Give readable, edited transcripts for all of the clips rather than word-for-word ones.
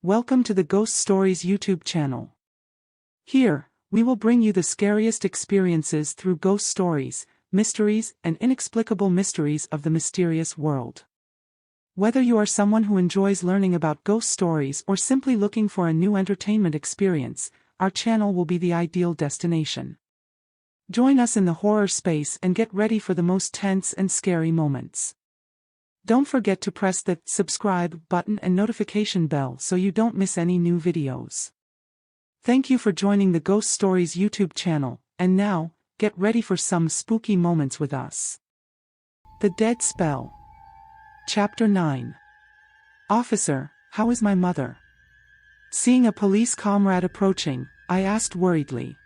Welcome to the Ghost Stories YouTube channel. Here, we will bring you the scariest experiences through ghost stories, mysteries, and inexplicable mysteries of the mysterious world. Whether you are someone who enjoys learning about ghost stories or simply looking for a new entertainment experience, our channel will be the ideal destination. Join us in the horror space and get ready for the most tense and scary moments. Don't forget to press the subscribe button and notification bell so you don't miss any new videos. Thank you for joining the Ghost Stories YouTube channel, and now, get ready for some spooky moments with us. The Dead Spell. Chapter 9. Officer, how is my mother? Seeing a police comrade approaching, I asked worriedly.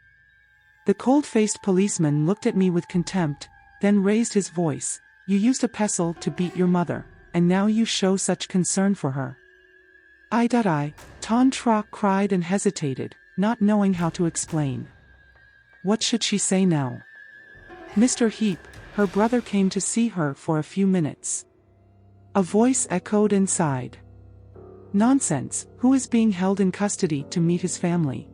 The cold-faced policeman looked at me with contempt, then raised his voice. You used a pestle to beat your mother, and now you show such concern for her. Ton Trock cried and hesitated, not knowing how to explain. What should she say now? Mr. Heap, her brother came to see her for a few minutes. A voice echoed inside. Nonsense, who is being held in custody to meet his family?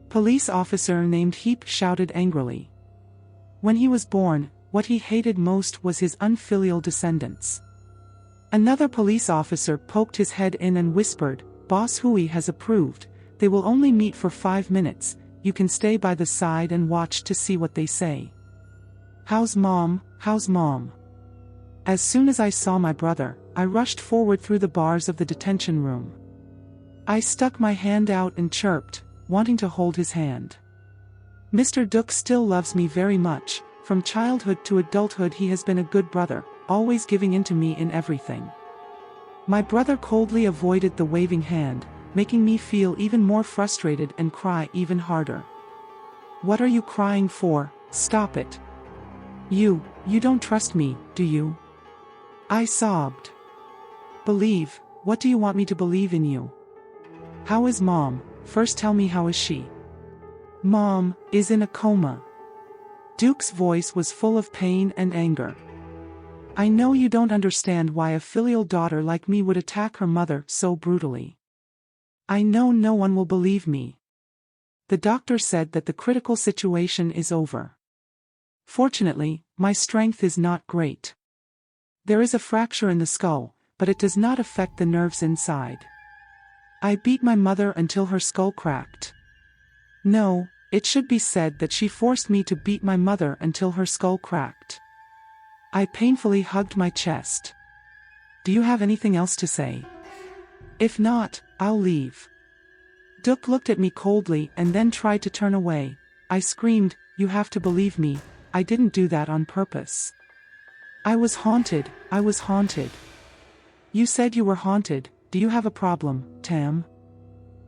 Police officer named Heap shouted angrily. When he was born, what he hated most was his unfilial descendants. Another police officer poked his head in and whispered, Boss Huey has approved, they will only meet for 5 minutes, you can stay by the side and watch to see what they say. How's mom, how's mom? As soon as I saw my brother, I rushed forward through the bars of the detention room. I stuck my hand out and chirped, wanting to hold his hand. Mr. Duke still loves me very much. From childhood to adulthood he has been a good brother, always giving in to me in everything. My brother coldly avoided the waving hand, making me feel even more frustrated and cry even harder. What are you crying for? Stop it. You don't trust me, do you? I sobbed. Believe, what do you want me to believe in you? How is Mom? First tell me, how is she? Mom is in a coma. Duke's voice was full of pain and anger. I know you don't understand why a filial daughter like me would attack her mother so brutally. I know no one will believe me. The doctor said that the critical situation is over. Fortunately, my strength is not great. There is a fracture in the skull, but it does not affect the nerves inside. I beat my mother until her skull cracked. No, it should be said that she forced me to beat my mother until her skull cracked. I painfully hugged my chest. Do you have anything else to say? If not, I'll leave. Duke looked at me coldly and then tried to turn away. I screamed, you have to believe me, I didn't do that on purpose. I was haunted. You said you were haunted, do you have a problem, Tam?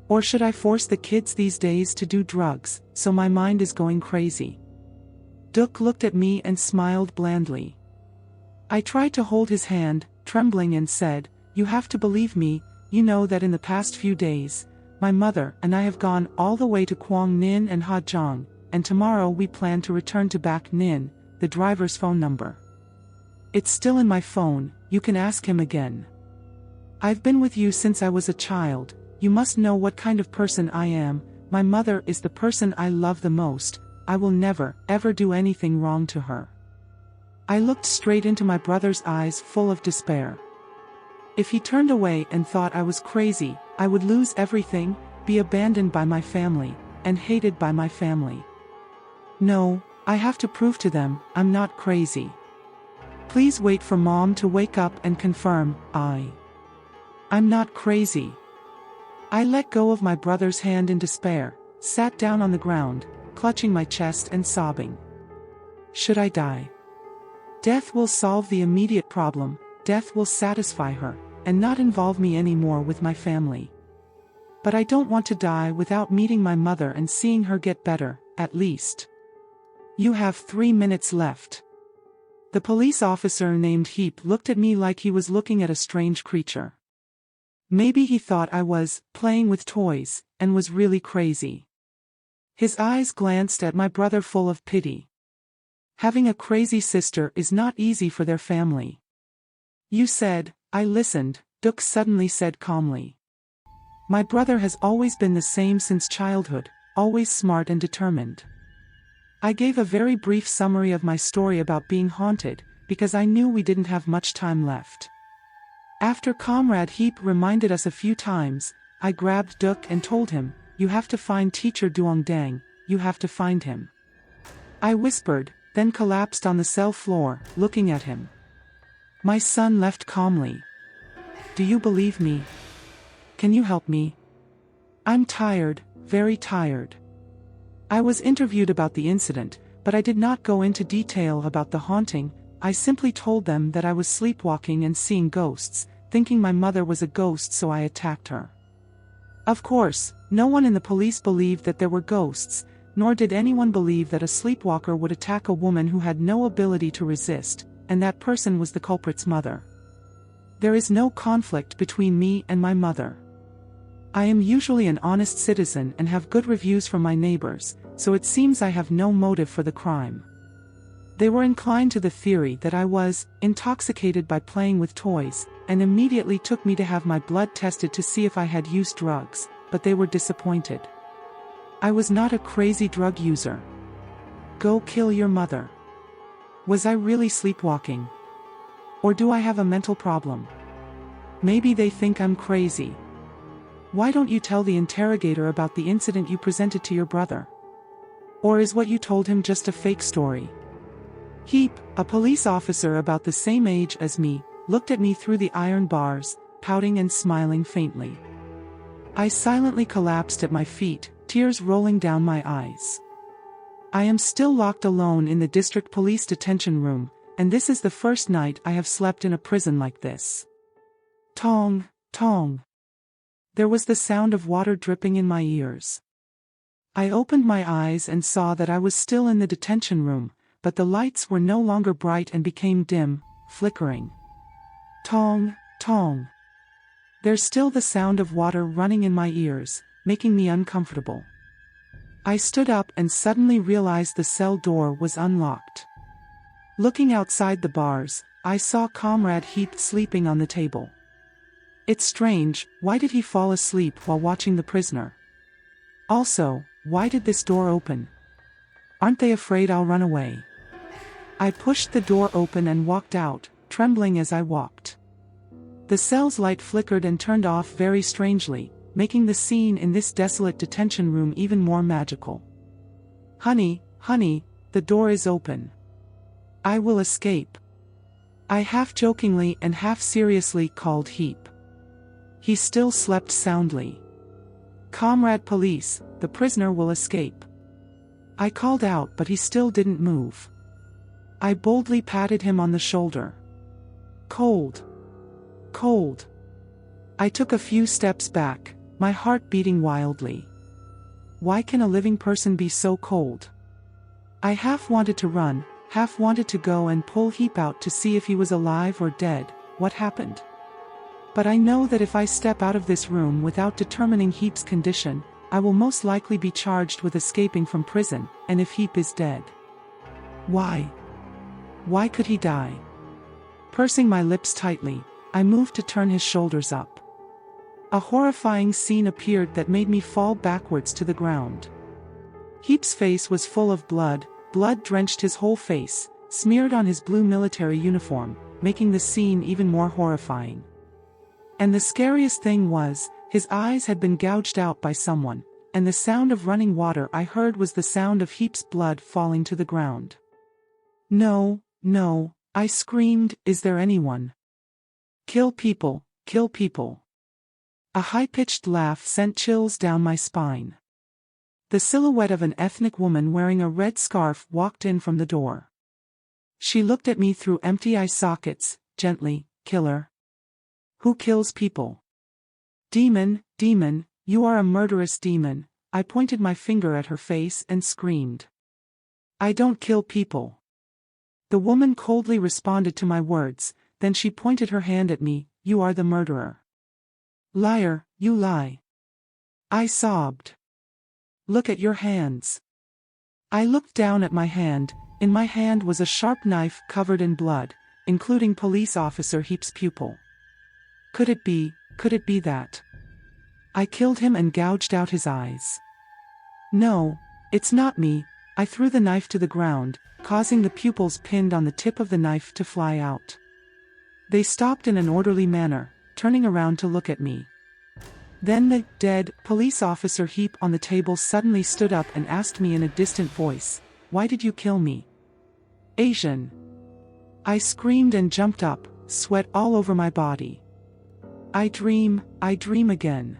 Or should I force the kids these days to do drugs, so my mind is going crazy? Duke looked at me and smiled blandly. I tried to hold his hand, trembling, and said, you have to believe me, you know that in the past few days, my mother and I have gone all the way to Quang Ninh and Ha Giang, and tomorrow we plan to return to Bac Ninh, the driver's phone number. It's still in my phone, you can ask him again. I've been with you since I was a child. You must know what kind of person I am. My mother is the person I love the most. I will never, ever do anything wrong to her. I looked straight into my brother's eyes full of despair. If he turned away and thought I was crazy, I would lose everything, be abandoned by my family, and hated by my family. No, I have to prove to them, I'm not crazy. Please wait for Mom to wake up and confirm, I'm not crazy. I let go of my brother's hand in despair, sat down on the ground, clutching my chest and sobbing. Should I die? Death will solve the immediate problem, death will satisfy her, and not involve me anymore with my family. But I don't want to die without meeting my mother and seeing her get better, at least. You have 3 minutes left. The police officer named Heap looked at me like he was looking at a strange creature. Maybe he thought I was playing with toys, and was really crazy. His eyes glanced at my brother full of pity. Having a crazy sister is not easy for their family. You said, I listened, Duke suddenly said calmly. My brother has always been the same since childhood, always smart and determined. I gave a very brief summary of my story about being haunted, because I knew we didn't have much time left. After Comrade Heap reminded us a few times, I grabbed Duck and told him, "You have to find Teacher Duongdang, you have to find him." I whispered, then collapsed on the cell floor, looking at him. My son left calmly. "Do you believe me? Can you help me? I'm tired, very tired." I was interviewed about the incident, but I did not go into detail about the haunting. I simply told them that I was sleepwalking and seeing ghosts, thinking my mother was a ghost, so I attacked her. Of course, no one in the police believed that there were ghosts, nor did anyone believe that a sleepwalker would attack a woman who had no ability to resist, and that person was the culprit's mother. There is no conflict between me and my mother. I am usually an honest citizen and have good reviews from my neighbors, so it seems I have no motive for the crime. They were inclined to the theory that I was intoxicated by playing with toys, and immediately took me to have my blood tested to see if I had used drugs, but they were disappointed. I was not a crazy drug user. Go kill your mother. Was I really sleepwalking? Or do I have a mental problem? Maybe they think I'm crazy. Why don't you tell the interrogator about the incident you presented to your brother? Or is what you told him just a fake story? Heap, a police officer about the same age as me, looked at me through the iron bars, pouting and smiling faintly. I silently collapsed at my feet, tears rolling down my eyes. I am still locked alone in the district police detention room, and this is the first night I have slept in a prison like this. Tong, tong. There was the sound of water dripping in my ears. I opened my eyes and saw that I was still in the detention room, but the lights were no longer bright and became dim, flickering. Tong, tong. There's still the sound of water running in my ears, making me uncomfortable. I stood up and suddenly realized the cell door was unlocked. Looking outside the bars, I saw Comrade Heap sleeping on the table. It's strange, why did he fall asleep while watching the prisoner? Also, why did this door open? Aren't they afraid I'll run away? I pushed the door open and walked out, trembling as I walked. The cell's light flickered and turned off very strangely, making the scene in this desolate detention room even more magical. Honey, honey, the door is open. I will escape. I half-jokingly and half-seriously called Heap. He still slept soundly. Comrade Police, the prisoner will escape. I called out, but he still didn't move. I boldly patted him on the shoulder. Cold. Cold. I took a few steps back, my heart beating wildly. Why can a living person be so cold? I half wanted to run, half wanted to go and pull Heap out to see if he was alive or dead. What happened? But I know that if I step out of this room without determining Heap's condition, I will most likely be charged with escaping from prison, and if Heap is dead. Why? Why could he die? Pursing my lips tightly, I moved to turn his shoulders up. A horrifying scene appeared that made me fall backwards to the ground. Heap's face was full of blood, blood drenched his whole face, smeared on his blue military uniform, making the scene even more horrifying. And the scariest thing was, his eyes had been gouged out by someone, and the sound of running water I heard was the sound of Heap's blood falling to the ground. No, no, I screamed, is there anyone? Kill people, kill people. A high-pitched laugh sent chills down my spine. The silhouette of an ethnic woman wearing a red scarf walked in from the door. She looked at me through empty eye sockets, gently, killer. Who kills people? Demon, demon, you are a murderous demon. I pointed my finger at her face and screamed. I don't kill people. The woman coldly responded to my words, then she pointed her hand at me, you are the murderer. Liar, you lie. I sobbed. Look at your hands. I looked down at my hand. In my hand was a sharp knife covered in blood, including police officer Heap's pupil. Could it be that? I killed him and gouged out his eyes. No, it's not me. I threw the knife to the ground, causing the pupils pinned on the tip of the knife to fly out. They stopped in an orderly manner, turning around to look at me. Then the dead police officer heap on the table suddenly stood up and asked me in a distant voice, "Why did you kill me?" Asian. I screamed and jumped up, sweat all over my body. I dream again.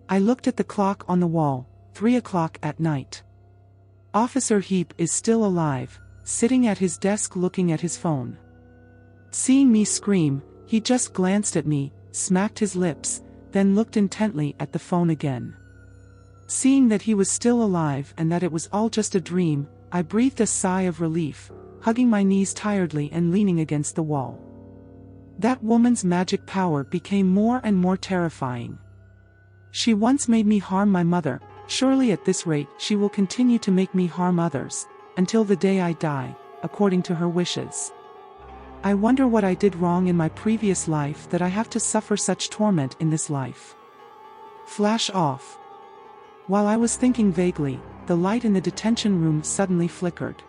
I looked at the clock on the wall, 3 o'clock at night. Officer Heap is still alive, sitting at his desk looking at his phone. Seeing me scream, he just glanced at me, smacked his lips, then looked intently at the phone again. Seeing that he was still alive and that it was all just a dream, I breathed a sigh of relief, hugging my knees tiredly and leaning against the wall. That woman's magic power became more and more terrifying. She once made me harm my mother. Surely at this rate she will continue to make me harm others, until the day I die, according to her wishes. I wonder what I did wrong in my previous life that I have to suffer such torment in this life. Flash off. While I was thinking vaguely, the light in the detention room suddenly flickered.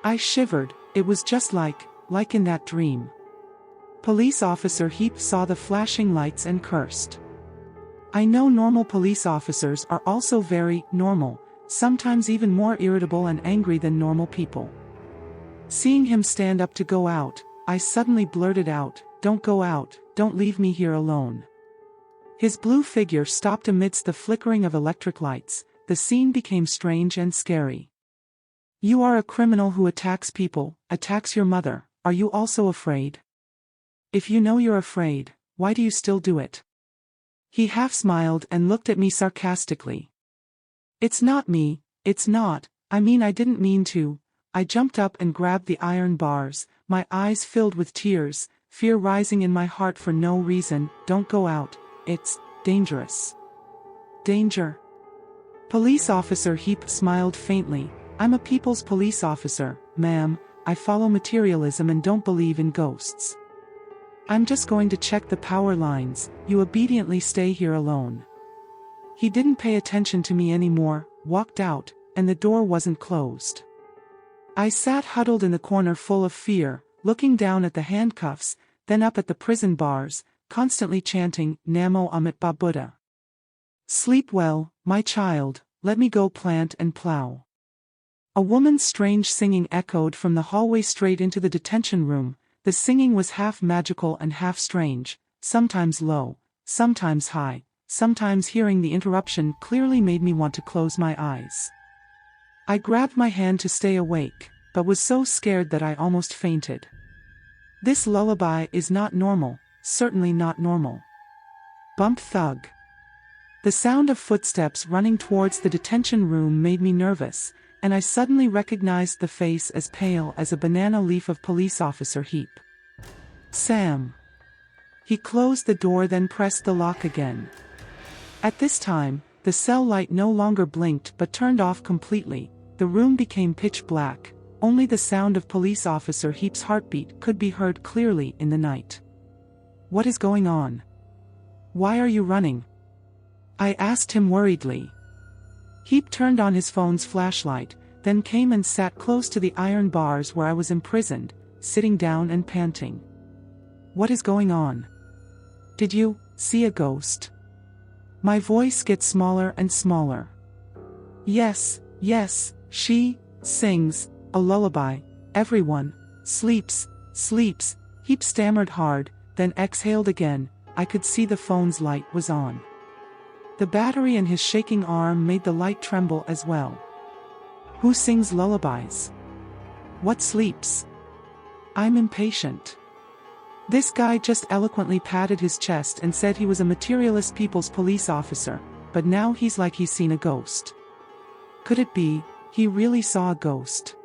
I shivered. It was just like in that dream. Police Officer Heap saw the flashing lights and cursed. I know normal police officers are also very normal, sometimes even more irritable and angry than normal people. Seeing him stand up to go out, I suddenly blurted out, "Don't go out, don't leave me here alone." His blue figure stopped amidst the flickering of electric lights. The scene became strange and scary. "You are a criminal who attacks people, attacks your mother. Are you also afraid? If you know you're afraid, why do you still do it?" He half smiled and looked at me sarcastically. "It's not me, it's not, I mean I didn't mean to." I jumped up and grabbed the iron bars, my eyes filled with tears, fear rising in my heart for no reason. "Don't go out, it's dangerous." "Danger?" Police Officer Heap smiled faintly. "I'm a people's police officer, ma'am. I follow materialism and don't believe in ghosts. I'm just going to check the power lines. You obediently stay here alone." He didn't pay attention to me anymore, walked out, and the door wasn't closed. I sat huddled in the corner full of fear, looking down at the handcuffs, then up at the prison bars, constantly chanting, "Namo Amit Ba Buddha." "Sleep well, my child, let me go plant and plow." A woman's strange singing echoed from the hallway straight into the detention room. The singing was half magical and half strange, sometimes low, sometimes high, sometimes hearing the interruption clearly made me want to close my eyes. I grabbed my hand to stay awake, but was so scared that I almost fainted. This lullaby is not normal, certainly not normal. Bump thug. The sound of footsteps running towards the detention room made me nervous, and I suddenly recognized the face as pale as a banana leaf of Police Officer Heap. "Sam." He closed the door, then pressed the lock again. At this time, the cell light no longer blinked but turned off completely. The room became pitch black. Only the sound of Police Officer Heap's heartbeat could be heard clearly in the night. "What is going on? Why are you running?" I asked him worriedly. Heap turned on his phone's flashlight, then came and sat close to the iron bars where I was imprisoned, sitting down and panting. "What is going on? Did you see a ghost?" My voice gets smaller and smaller. Yes, she sings a lullaby. Everyone sleeps. Heap stammered hard, then exhaled again. I could see the phone's light was on. The battery in his shaking arm made the light tremble as well. "Who sings lullabies? What sleeps?" I'm impatient. This guy just eloquently patted his chest and said he was a materialist people's police officer, but now he's like he's seen a ghost. Could it be he really saw a ghost?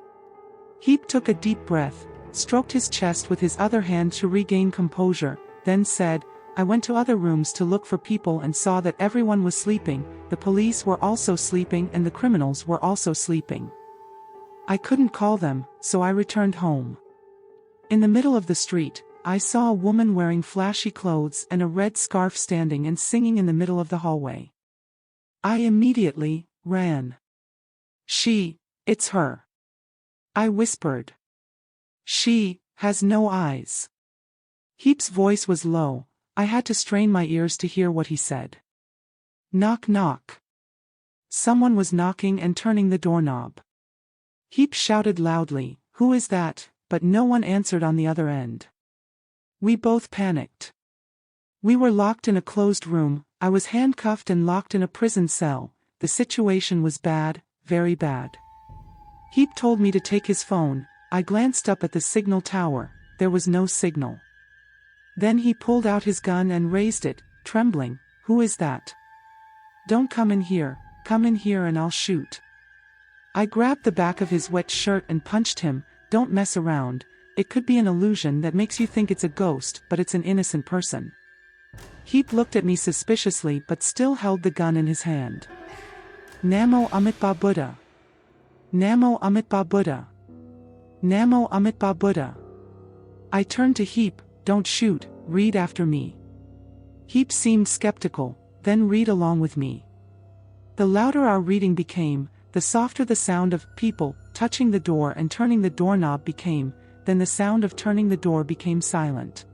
Heap took a deep breath, stroked his chest with his other hand to regain composure, then said, "I went to other rooms to look for people and saw that everyone was sleeping. The police were also sleeping and the criminals were also sleeping. I couldn't call them, so I returned home. In the middle of the street, I saw a woman wearing flashy clothes and a red scarf standing and singing in the middle of the hallway. I immediately ran. It's her. I whispered. She has no eyes. Heap's voice was low. I had to strain my ears to hear what he said. Knock knock. Someone was knocking and turning the doorknob. Heap shouted loudly, "Who is that?" but no one answered on the other end. We both panicked. We were locked in a closed room. I was handcuffed and locked in a prison cell. The situation was bad, very bad. Heap told me to take his phone. I glanced up at the signal tower. There was no signal. Then he pulled out his gun and raised it, trembling. "Who is that?" "Don't come in here and I'll shoot." I grabbed the back of his wet shirt and punched him. "Don't mess around. It could be an illusion that makes you think it's a ghost, but it's an innocent person." Heap looked at me suspiciously but still held the gun in his hand. Namo Amitabha Buddha. Namo Amitabha Buddha. Namo Amitabha Buddha. I turned to Heap. "Don't shoot, read after me." Heap seemed skeptical. "Then read along with me." The louder our reading became, the softer the sound of people touching the door and turning the doorknob became, then the sound of turning the door became silent.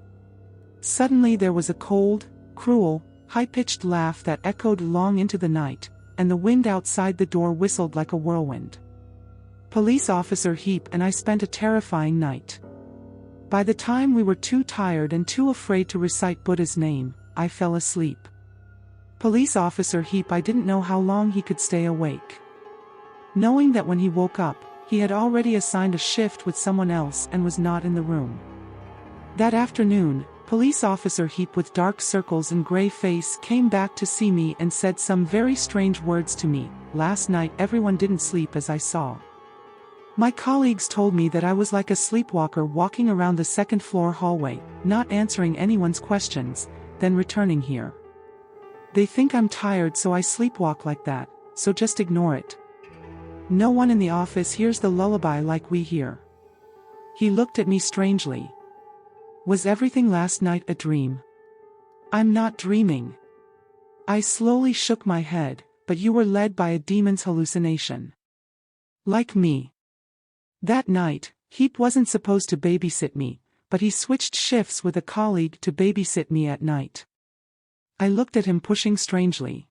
Suddenly there was a cold, cruel, high-pitched laugh that echoed long into the night, and the wind outside the door whistled like a whirlwind. Police Officer Heap and I spent a terrifying night. By the time we were too tired and too afraid to recite Buddha's name, I fell asleep. Police Officer Heap, I didn't know how long he could stay awake. Knowing that when he woke up, he had already assigned a shift with someone else and was not in the room. That afternoon, Police Officer Heap with dark circles and gray face came back to see me and said some very strange words to me. "Last night everyone didn't sleep as I saw. My colleagues told me that I was like a sleepwalker walking around the second-floor hallway, not answering anyone's questions, then returning here. They think I'm tired so I sleepwalk like that, so just ignore it. No one in the office hears the lullaby like we hear." He looked at me strangely. "Was everything last night a dream?" "I'm not dreaming." I slowly shook my head. "But you were led by a demon's hallucination. Like me." That night, Heap wasn't supposed to babysit me, but he switched shifts with a colleague to babysit me at night. I looked at him pushing strangely.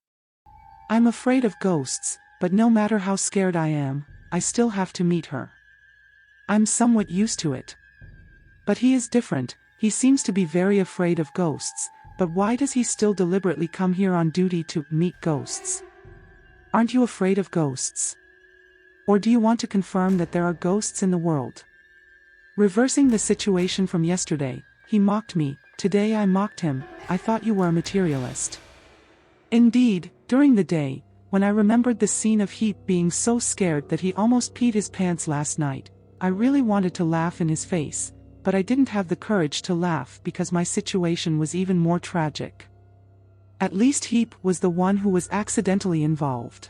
"I'm afraid of ghosts, but no matter how scared I am, I still have to meet her. I'm somewhat used to it." "But he is different. He seems to be very afraid of ghosts, but why does he still deliberately come here on duty to meet ghosts? Aren't you afraid of ghosts? Or do you want to confirm that there are ghosts in the world?" Reversing the situation from yesterday, he mocked me. Today I mocked him. "I thought you were a materialist." Indeed, during the day, when I remembered the scene of Heap being so scared that he almost peed his pants last night, I really wanted to laugh in his face, but I didn't have the courage to laugh because my situation was even more tragic. At least Heap was the one who was accidentally involved.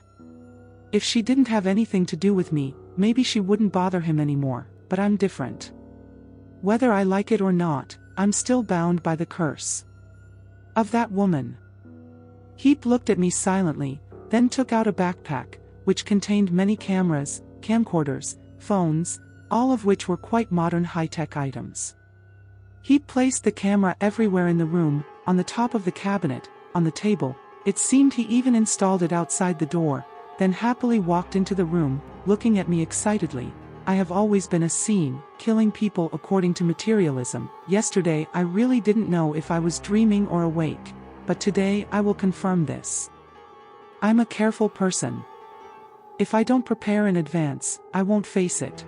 If she didn't have anything to do with me, maybe she wouldn't bother him anymore, but I'm different. Whether I like it or not, I'm still bound by the curse of that woman. Heap looked at me silently, then took out a backpack, which contained many cameras, camcorders, phones, all of which were quite modern high-tech items. Heap placed the camera everywhere in the room, on the top of the cabinet, on the table. It seemed he even installed it outside the door, then happily walked into the room, looking at me excitedly. I have always been a seeing, killing people according to materialism. Yesterday I really didn't know if I was dreaming or awake, but today I will confirm this. I'm a careful person. If I don't prepare in advance, I won't face it.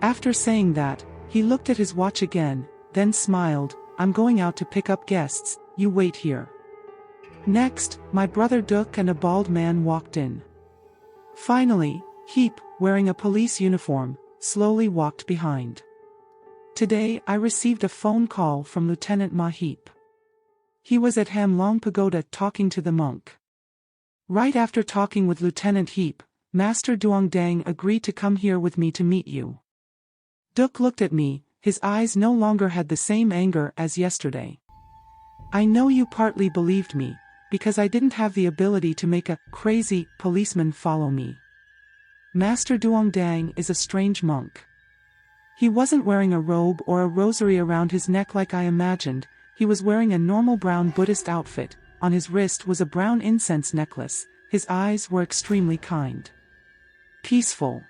After saying that, he looked at his watch again, then smiled. I'm going out to pick up guests, you wait here. Next, my brother Duke and a bald man walked in. Finally, Heap, wearing a police uniform, slowly walked behind. Today I received a phone call from Lieutenant Ma Heap. He was at Hamlong Pagoda talking to the monk. Right after talking with Lieutenant Heap, Master Duong Dang agreed to come here with me to meet you. Duke looked at me, His eyes no longer had the same anger as yesterday. I know you partly believed me, because I didn't have the ability to make a crazy policeman follow me. Master Duongdang is a strange monk. He wasn't wearing a robe or a rosary around his neck like I imagined. He was wearing a normal brown Buddhist outfit. On his wrist was a brown incense necklace. His eyes were extremely kind. Peaceful.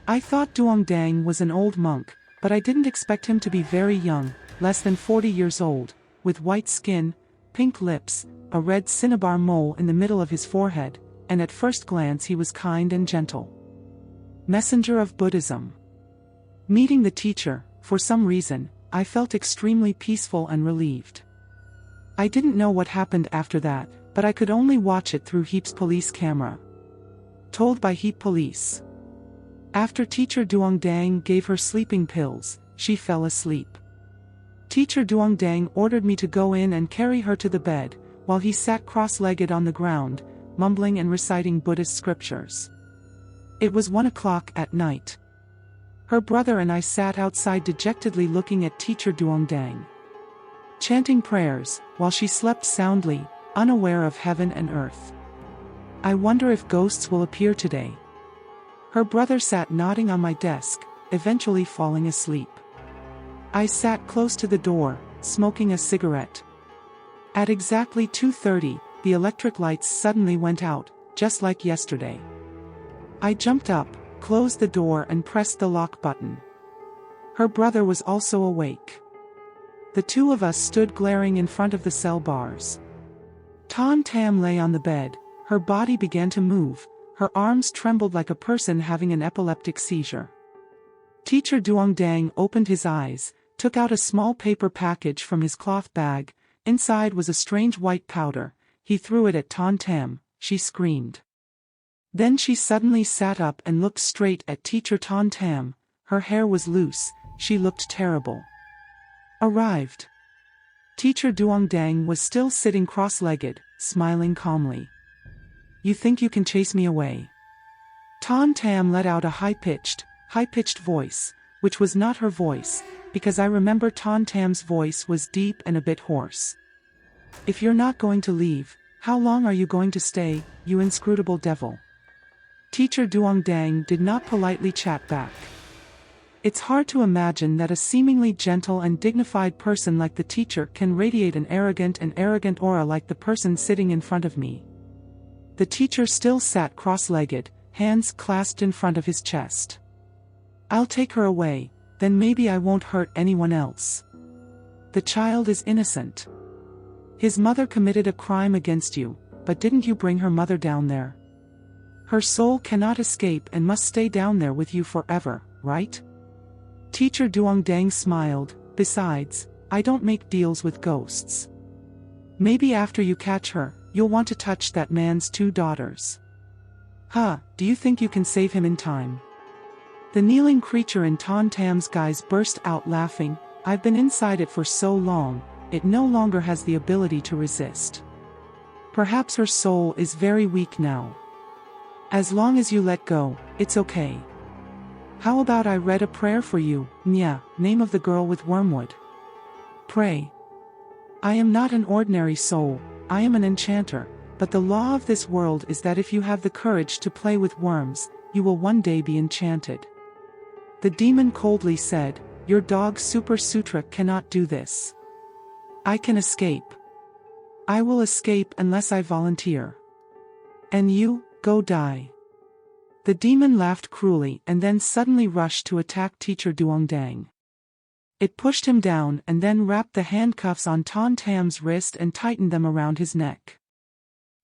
I thought Duongdang was an old monk, but I didn't expect him to be very young, less than 40 years old, with white skin, pink lips, a red cinnabar mole in the middle of his forehead, and at first glance he was kind and gentle. Messenger of Buddhism. Meeting the teacher, for some reason, I felt extremely peaceful and relieved. I didn't know what happened after that, but I could only watch it through Heap's police camera. Told by Heap Police. After Teacher Duongdang gave her sleeping pills, she fell asleep. Teacher Duongdang ordered me to go in and carry her to the bed, while he sat cross-legged on the ground, mumbling and reciting Buddhist scriptures. It was 1 o'clock at night. Her brother and I sat outside dejectedly looking at Teacher Duongdang, chanting prayers, while she slept soundly, unaware of heaven and earth. I wonder if ghosts will appear today. Her brother sat nodding on my desk, eventually falling asleep. I sat close to the door, smoking a cigarette. At exactly 2:30, the electric lights suddenly went out, just like yesterday. I jumped up, closed the door and pressed the lock button. Her brother was also awake. The two of us stood glaring in front of the cell bars. Ton Tam lay on the bed, her body began to move, her arms trembled like a person having an epileptic seizure. Teacher Duongdang opened his eyes, took out a small paper package from his cloth bag. Inside was a strange white powder. He threw it at Ton Tam. She screamed. Then she suddenly sat up and looked straight at Teacher Ton Tam. Her hair was loose. She looked terrible. Arrived. Teacher Duongdang was still sitting cross-legged, smiling calmly. You think you can chase me away? Ton Tam let out a high-pitched voice, which was not her voice, because I remember Ton Tam's voice was deep and a bit hoarse. If you're not going to leave, how long are you going to stay, you inscrutable devil? Teacher Duongdang did not politely chat back. It's hard to imagine that a seemingly gentle and dignified person like the teacher can radiate an arrogant aura like the person sitting in front of me. The teacher still sat cross-legged, hands clasped in front of his chest. I'll take her away, then maybe I won't hurt anyone else. The child is innocent. His mother committed a crime against you, but didn't you bring her mother down there? Her soul cannot escape and must stay down there with you forever, right? Teacher Duongdang smiled. Besides, I don't make deals with ghosts. Maybe after you catch her, you'll want to touch that man's 2 daughters. Do you think you can save him in time? The kneeling creature in Ton Tam's guise burst out laughing. I've been inside it for so long, it no longer has the ability to resist. Perhaps her soul is very weak now. As long as you let go, it's okay. How about I read a prayer for you, Nya, name of the girl with wormwood? Pray. I am not an ordinary soul, I am an enchanter, but the law of this world is that if you have the courage to play with worms, you will one day be enchanted. The demon coldly said, your dog Super Sutra cannot do this. I can escape. I will escape unless I volunteer. And you, go die. The demon laughed cruelly and then suddenly rushed to attack Teacher Duongdang. It pushed him down and then wrapped the handcuffs on Ton Tam's wrist and tightened them around his neck.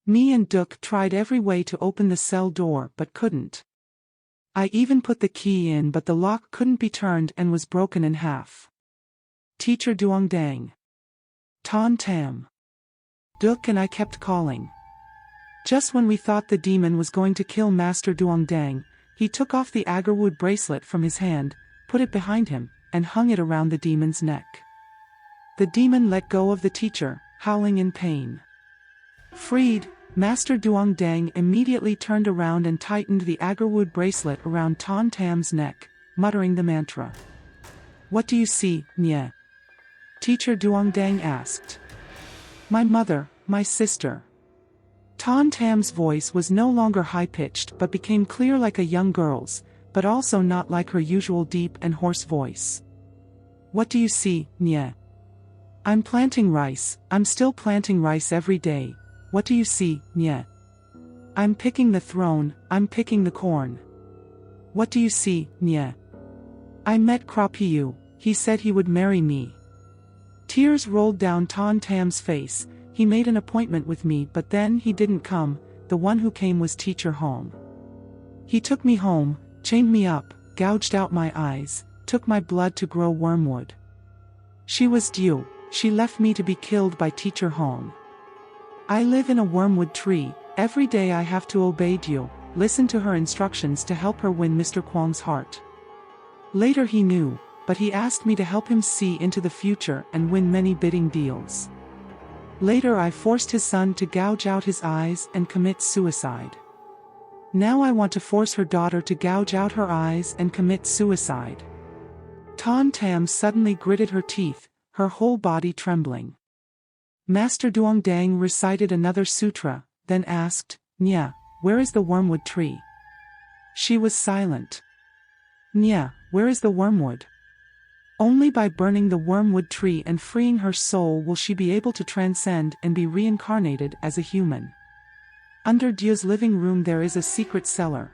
Me and Duc tried every way to open the cell door but couldn't. I even put the key in but the lock couldn't be turned and was broken in half. Teacher Duongdang. Ton Tam. Duc and I kept calling. Just when we thought the demon was going to kill Master Duongdang, he took off the agarwood bracelet from his hand, put it behind him, and hung it around the demon's neck. The demon let go of the teacher, howling in pain. Freed, Master Duongdang immediately turned around and tightened the agarwood bracelet around Ton Tam's neck, muttering the mantra. What do you see, Nye? Teacher Duongdang asked. My mother, my sister. Ton Tam's voice was no longer high-pitched but became clear like a young girl's, but also not like her usual deep and hoarse voice. What do you see, Nye? I'm planting rice, I'm still planting rice every day. What do you see, Nye? I'm picking the throne, I'm picking the corn. What do you see, Nye? I met Krapiu, he said he would marry me. Tears rolled down Ton Tam's face. He made an appointment with me but then he didn't come. The one who came was Teacher Home. He took me home, chained me up, gouged out my eyes, took my blood to grow wormwood. She was due, she left me to be killed by Teacher Home. I live in a wormwood tree, every day I have to obey Due, listen to her instructions to help her win Mr. Kwong's heart. Later he knew, but he asked me to help him see into the future and win many bidding deals. Later I forced his son to gouge out his eyes and commit suicide. Now I want to force her daughter to gouge out her eyes and commit suicide. Ton Tam suddenly gritted her teeth, her whole body trembling. Master Duongdang recited another sutra, then asked, Nye, where is the wormwood tree? She was silent. Nye, where is the wormwood? Only by burning the wormwood tree and freeing her soul will she be able to transcend and be reincarnated as a human. Under Due's living room there is a secret cellar.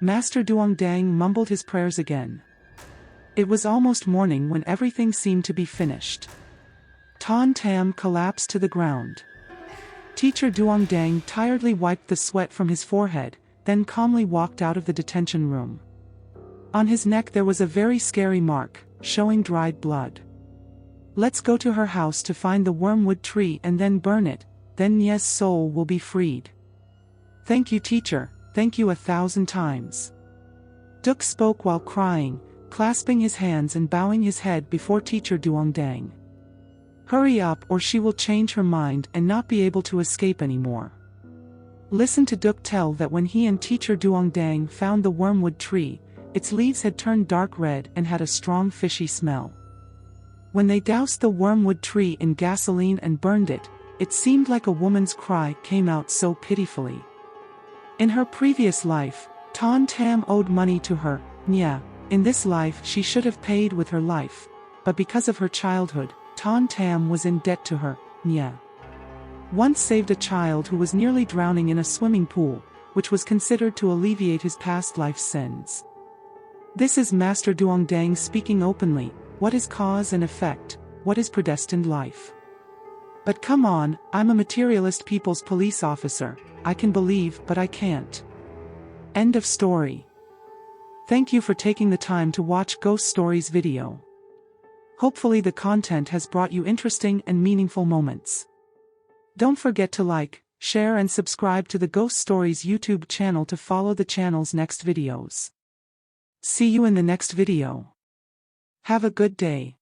Master Duongdang mumbled his prayers again. It was almost morning when everything seemed to be finished. Ton Tam collapsed to the ground. Teacher Duongdang tiredly wiped the sweat from his forehead, then calmly walked out of the detention room. On his neck there was a very scary mark, showing dried blood. Let's go to her house to find the wormwood tree and then burn it, then Nye's soul will be freed. Thank you teacher, thank you 1,000 times. Duk spoke while crying, clasping his hands and bowing his head before Teacher Duongdang. Hurry up or she will change her mind and not be able to escape anymore. Listen to Duk tell that when he and Teacher Duongdang found the wormwood tree, its leaves had turned dark red and had a strong fishy smell. When they doused the wormwood tree in gasoline and burned it, it seemed like a woman's cry came out so pitifully. In her previous life, Ton Tam owed money to her, Nye. In this life she should have paid with her life, but because of her childhood, Ton Tam was in debt to her, Nye. Once saved a child who was nearly drowning in a swimming pool, which was considered to alleviate his past life sins. This is Master Duongdang speaking openly. What is cause and effect? What is predestined life? But come on, I'm a materialist people's police officer. I can believe but I can't. End of story. Thank you for taking the time to watch Ghost Stories video. Hopefully the content has brought you interesting and meaningful moments. Don't forget to like, share and subscribe to the Ghost Stories YouTube channel to follow the channel's next videos. See you in the next video. Have a good day.